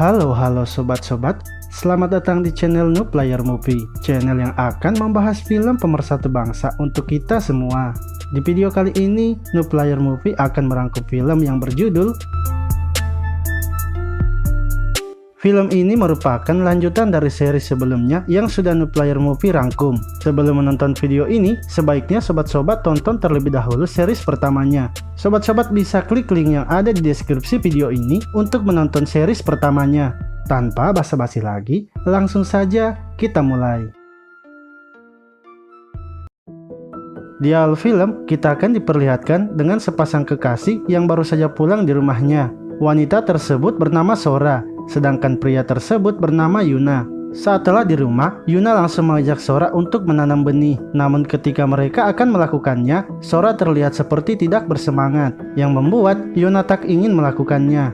Halo sobat-sobat, selamat datang di channel New Player Movie, channel yang akan membahas film pemersatu bangsa untuk kita semua. Di video kali ini, New Player Movie akan merangkum film yang berjudul. Film ini merupakan lanjutan dari seri sebelumnya yang sudah New Player Movie rangkum. Sebelum menonton video ini, sebaiknya sobat-sobat tonton terlebih dahulu series pertamanya. Sobat-sobat bisa klik link yang ada di deskripsi video ini untuk menonton series pertamanya. Tanpa basa-basi lagi, langsung saja kita mulai. Di awal film, kita akan diperlihatkan dengan sepasang kekasih yang baru saja pulang di rumahnya. Wanita tersebut bernama Sora, sedangkan pria tersebut bernama Yuna. Saat telah di rumah, Yuna langsung mengajak Sora untuk menanam benih. Namun ketika mereka akan melakukannya, Sora terlihat seperti tidak bersemangat, yang membuat Yuna tak ingin melakukannya.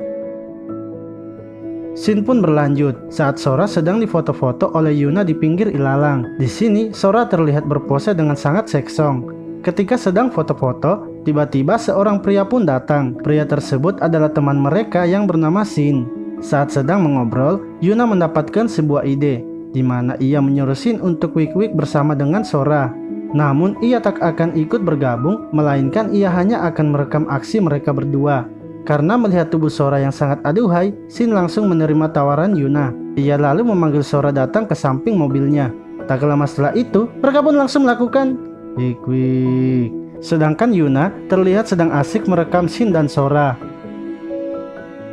Scene pun berlanjut saat Sora sedang difoto-foto oleh Yuna di pinggir ilalang. Di sini, Sora terlihat berpose dengan sangat seksong. Ketika sedang foto-foto, tiba-tiba seorang pria pun datang. Pria tersebut adalah teman mereka yang bernama Shin. Saat sedang mengobrol, Yuna mendapatkan sebuah ide, di mana ia menyuruh Shin untuk wik-wik bersama dengan Sora. Namun ia tak akan ikut bergabung, melainkan ia hanya akan merekam aksi mereka berdua. Karena melihat tubuh Sora yang sangat aduhai, Shin langsung menerima tawaran Yuna. Ia lalu memanggil Sora datang ke samping mobilnya. Tak lama setelah itu, mereka pun langsung melakukan wik-wik. Sedangkan Yuna terlihat sedang asik merekam Shin dan Sora.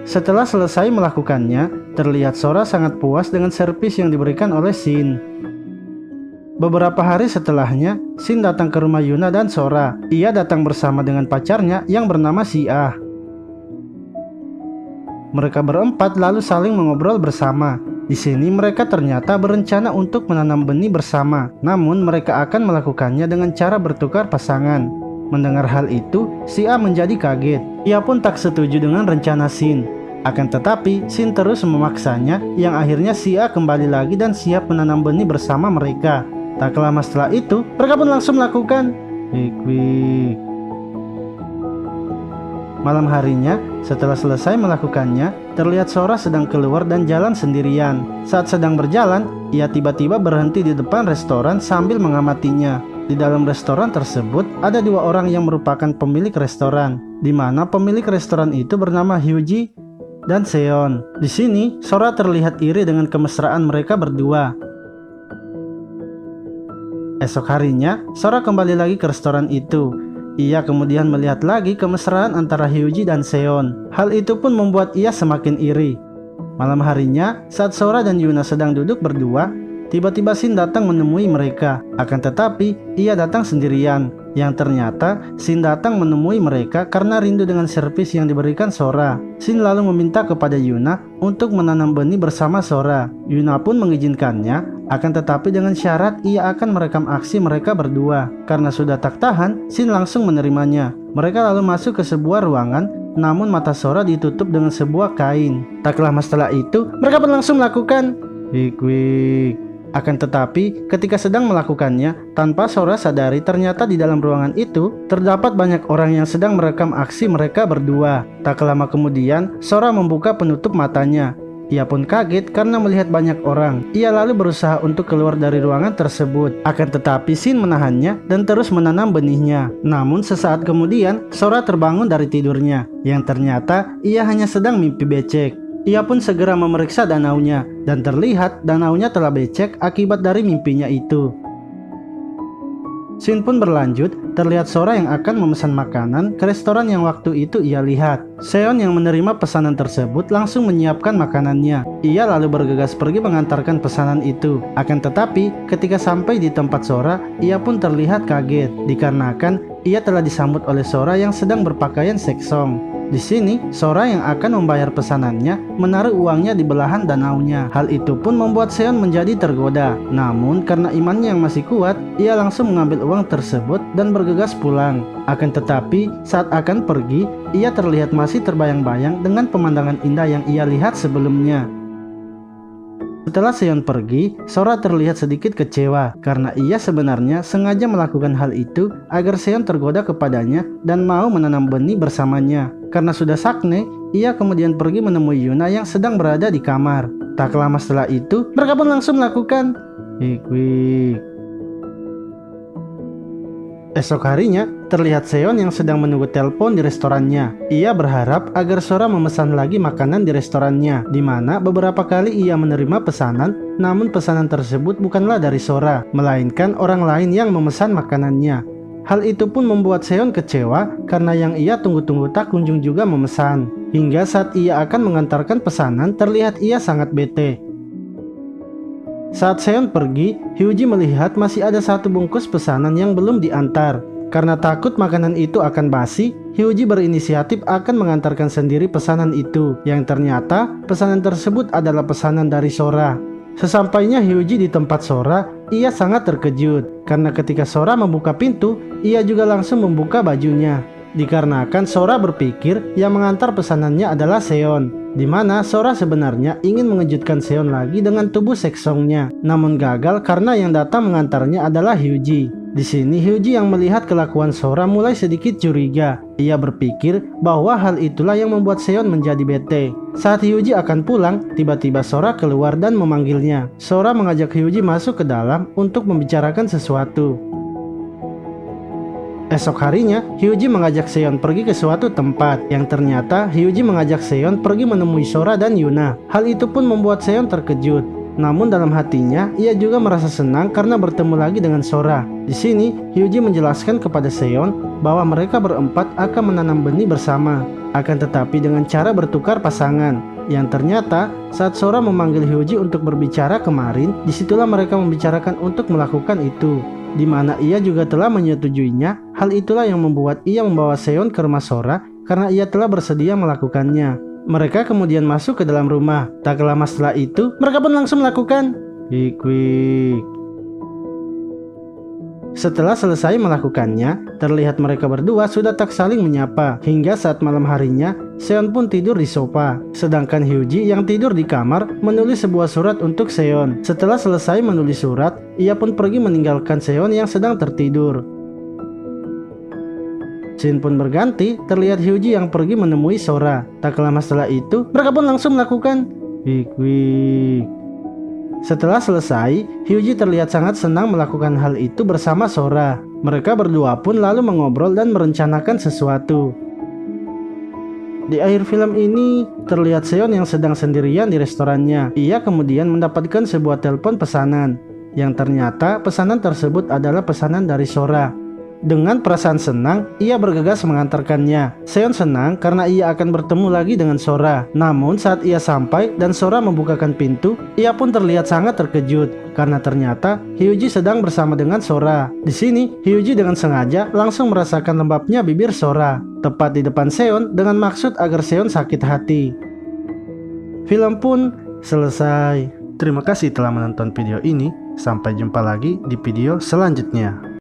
Setelah selesai melakukannya, terlihat Sora sangat puas dengan servis yang diberikan oleh Shin. Beberapa hari setelahnya, Shin datang ke rumah Yuna dan Sora. Ia datang bersama dengan pacarnya yang bernama Sia. Mereka berempat lalu saling mengobrol bersama. Di sini mereka ternyata berencana untuk menanam benih bersama, namun mereka akan melakukannya dengan cara bertukar pasangan. Mendengar hal itu, Sia menjadi kaget. Ia pun tak setuju dengan rencana Shin. Akan tetapi, Shin terus memaksanya, yang akhirnya Sia kembali lagi dan siap menanam benih bersama mereka. Tak lama setelah itu, mereka pun langsung melakukan wik-wik. Malam harinya, setelah selesai melakukannya, terlihat Sora sedang keluar dan jalan sendirian. Saat sedang berjalan, ia tiba-tiba berhenti di depan restoran sambil mengamatinya. Di dalam restoran tersebut, ada dua orang yang merupakan pemilik restoran, di mana pemilik restoran itu bernama Hyuji dan Seon. Di sini, Sora terlihat iri dengan kemesraan mereka berdua. Esok harinya, Sora kembali lagi ke restoran itu. Ia kemudian melihat lagi kemesraan antara Hyuji dan Seon. Hal itu pun membuat ia semakin iri. Malam harinya, saat Sora dan Yuna sedang duduk berdua, tiba-tiba Shin datang menemui mereka. Akan tetapi, ia datang sendirian. Yang ternyata, Shin datang menemui mereka karena rindu dengan servis yang diberikan Sora. Shin lalu meminta kepada Yuna untuk menanam benih bersama Sora. Yuna pun mengizinkannya, akan tetapi dengan syarat ia akan merekam aksi mereka berdua. Karena sudah tak tahan, Shin langsung menerimanya. Mereka lalu masuk ke sebuah ruangan, namun mata Sora ditutup dengan sebuah kain. Tak lama setelah itu, mereka pun langsung melakukan wik-wik. Akan tetapi, ketika sedang melakukannya, tanpa Sora sadari ternyata di dalam ruangan itu terdapat banyak orang yang sedang merekam aksi mereka berdua. Tak lama kemudian, Sora membuka penutup matanya. Ia pun kaget karena melihat banyak orang. Ia lalu berusaha untuk keluar dari ruangan tersebut. Akan tetapi Shin menahannya dan terus menanam benihnya. Namun sesaat kemudian, Sora terbangun dari tidurnya. Yang ternyata ia hanya sedang mimpi becek. Ia pun segera memeriksa danaunya, dan terlihat danaunya telah becek akibat dari mimpinya itu. Scene pun berlanjut, terlihat Sora yang akan memesan makanan ke restoran yang waktu itu ia lihat. Seon yang menerima pesanan tersebut langsung menyiapkan makanannya. Ia lalu bergegas pergi mengantarkan pesanan itu. Akan tetapi, ketika sampai di tempat Sora, ia pun terlihat kaget, dikarenakan ia telah disambut oleh Sora yang sedang berpakaian seksong. Di sini, Sora yang akan membayar pesanannya menaruh uangnya di belahan danaunya. Hal itu pun membuat Seon menjadi tergoda. Namun karena imannya yang masih kuat, ia langsung mengambil uang tersebut dan bergegas pulang. Akan tetapi, saat akan pergi, ia terlihat masih terbayang-bayang dengan pemandangan indah yang ia lihat sebelumnya. Setelah Seon pergi, Sora terlihat sedikit kecewa karena ia sebenarnya sengaja melakukan hal itu agar Seon tergoda kepadanya dan mau menanam benih bersamanya. Karena sudah sakne, ia kemudian pergi menemui Yuna yang sedang berada di kamar. Tak lama setelah itu, mereka pun langsung melakukan wik. Esok harinya, terlihat Seon yang sedang menunggu telepon di restorannya. Ia berharap agar Sora memesan lagi makanan di restorannya, di mana beberapa kali ia menerima pesanan, namun pesanan tersebut bukanlah dari Sora, melainkan orang lain yang memesan makanannya. Hal itu pun membuat Seon kecewa karena yang ia tunggu-tunggu tak kunjung juga memesan. Hingga saat ia akan mengantarkan pesanan, terlihat ia sangat bete. Saat Seon pergi, Hyuji melihat masih ada satu bungkus pesanan yang belum diantar. Karena takut makanan itu akan basi, Hyuji berinisiatif akan mengantarkan sendiri pesanan itu, yang ternyata pesanan tersebut adalah pesanan dari Sora. Sesampainya Hyuji di tempat Sora, ia sangat terkejut karena ketika Sora membuka pintu, ia juga langsung membuka bajunya. Dikarenakan Sora berpikir yang mengantar pesanannya adalah Seon, di mana Sora sebenarnya ingin mengejutkan Seon lagi dengan tubuh seksongnya, namun gagal karena yang datang mengantarnya adalah Hyuji. Di sini Hyuji yang melihat kelakuan Sora mulai sedikit curiga. Ia berpikir bahwa hal itulah yang membuat Seon menjadi bete. Saat Hyuji akan pulang, tiba-tiba Sora keluar dan memanggilnya. Sora mengajak Hyuji masuk ke dalam untuk membicarakan sesuatu. Esok harinya, Hyuji mengajak Seon pergi ke suatu tempat, yang ternyata Hyuji mengajak Seon pergi menemui Sora dan Yuna. Hal itu pun membuat Seon terkejut. Namun dalam hatinya, ia juga merasa senang karena bertemu lagi dengan Sora. Di sini, Hyuji menjelaskan kepada Seon bahwa mereka berempat akan menanam benih bersama, akan tetapi dengan cara bertukar pasangan. Yang ternyata, saat Sora memanggil Hyuji untuk berbicara kemarin, disitulah mereka membicarakan untuk melakukan itu, di mana ia juga telah menyetujuinya. Hal itulah yang membuat ia membawa Seon ke rumah Sora karena ia telah bersedia melakukannya. Mereka kemudian masuk ke dalam rumah. Tak lama setelah itu, mereka pun langsung melakukan wik. Setelah selesai melakukannya, terlihat mereka berdua sudah tak saling menyapa. Hingga saat malam harinya, Seon pun tidur di sofa. Sedangkan Hyuji yang tidur di kamar menulis sebuah surat untuk Seon. Setelah selesai menulis surat, ia pun pergi meninggalkan Seon yang sedang tertidur. Scene pun berganti, terlihat Hyuji yang pergi menemui Sora. Tak lama setelah itu, mereka pun langsung melakukan wik. Setelah selesai, Hyuji terlihat sangat senang melakukan hal itu bersama Sora. Mereka berdua pun lalu mengobrol dan merencanakan sesuatu. Di akhir film ini, terlihat Seon yang sedang sendirian di restorannya. Ia kemudian mendapatkan sebuah telepon pesanan, yang ternyata pesanan tersebut adalah pesanan dari Sora. Dengan perasaan senang, ia bergegas mengantarkannya. Seon senang karena ia akan bertemu lagi dengan Sora. Namun saat ia sampai dan Sora membukakan pintu, ia pun terlihat sangat terkejut karena ternyata Hyuji sedang bersama dengan Sora. Di sini, Hyuji dengan sengaja langsung merasakan lembabnya bibir Sora, tepat di depan Seon dengan maksud agar Seon sakit hati. Film pun selesai. Terima kasih telah menonton video ini. Sampai jumpa lagi di video selanjutnya.